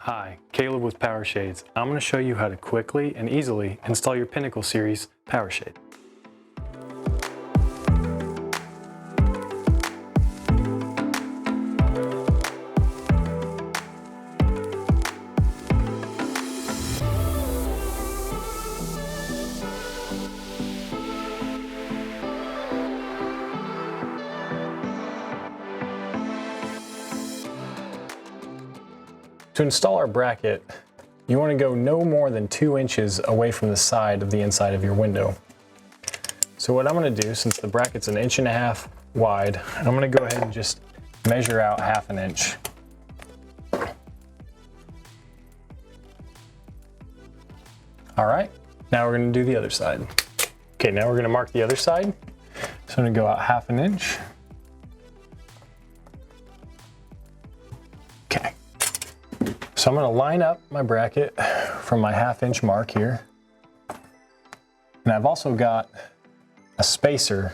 Hi, Caleb with PowerShades. I'm going to show you how to quickly and easily install your Pinnacle Series PowerShade. To install our bracket, you want to go no more than 2 inches away from the side of the inside of your window. So what I'm going to do, since the bracket's 1.5 inches wide, I'm going to go ahead and just measure out 1/2 inch. All right, now we're going to do the other side. Okay, now we're going to mark the other side. So I'm going to go out 1/2 inch. Okay. So I'm going to line up my bracket from my 1/2 inch mark here. And I've also got a spacer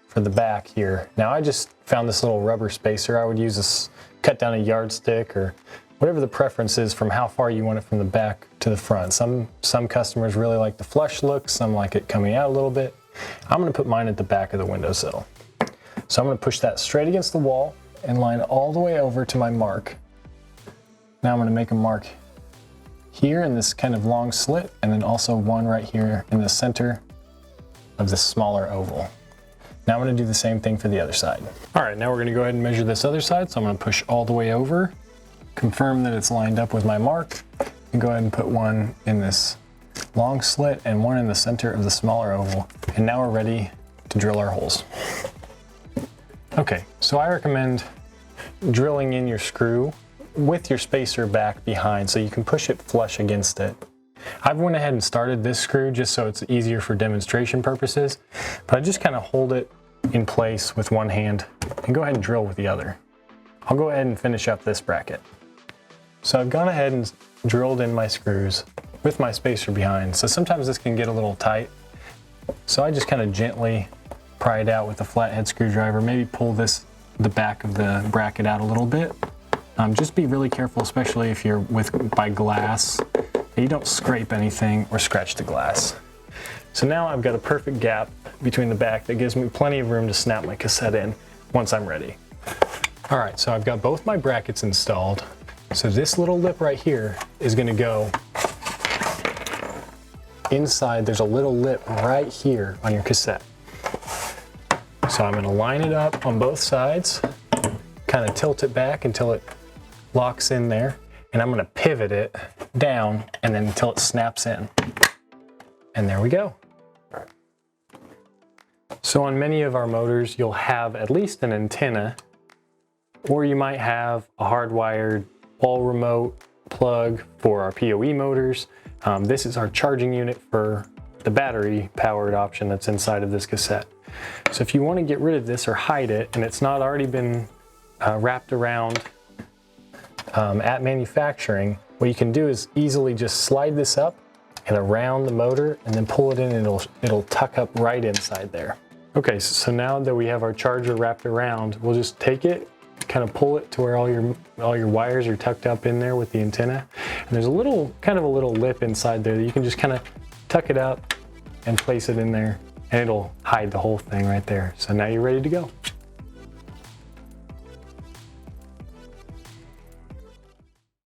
for the back here. Now I just found this little rubber spacer. I would use this, cut down a yardstick or whatever the preference is from how far you want it from the back to the front. Some customers really like the flush look, some like it coming out a little bit. I'm going to put mine at the back of the windowsill. So I'm going to push that straight against the wall and line all the way over to my mark. Now I'm going to make a mark here in this kind of long slit, and then also one right here in the center of this smaller oval. Now I'm going to do the same thing for the other side. All right, now we're going to go ahead and measure this other side. So I'm going to push all the way over, confirm that it's lined up with my mark, and go ahead and put one in this long slit and one in the center of the smaller oval. And now we're ready to drill our holes. Okay, so I recommend drilling in your screw with your spacer back behind so you can push it flush against it. I've went ahead and started this screw just so it's easier for demonstration purposes, but I just kind of hold it in place with one hand and go ahead and drill with the other. I'll go ahead and finish up this bracket. So I've gone ahead and drilled in my screws with my spacer behind. So sometimes this can get a little tight. So I just kind of gently pry it out with a flathead screwdriver, maybe pull the back of the bracket out a little bit. Just be really careful, especially if you're by glass, that you don't scrape anything or scratch the glass. So now I've got a perfect gap between the back that gives me plenty of room to snap my cassette in once I'm ready. All right, so I've got both my brackets installed. So this little lip right here is gonna go inside. There's a little lip right here on your cassette. So I'm gonna line it up on both sides, kind of tilt it back until it locks in there, and I'm going to pivot it down and then until it snaps in. And there we go. So on many of our motors, you'll have at least an antenna, or you might have a hardwired wall remote plug for our PoE motors. This is our charging unit for the battery powered option that's inside of this cassette. So if you want to get rid of this or hide it, and it's not already been wrapped around at manufacturing, what you can do is easily just slide this up and around the motor and then pull it in and it'll tuck up right inside there. Okay, so now that we have our charger wrapped around, we'll just take it, kind of pull it to where all your wires are tucked up in there with the antenna. And there's a little lip inside there that you can just kind of tuck it up and place it in there, and it'll hide the whole thing right there. So now you're ready to go.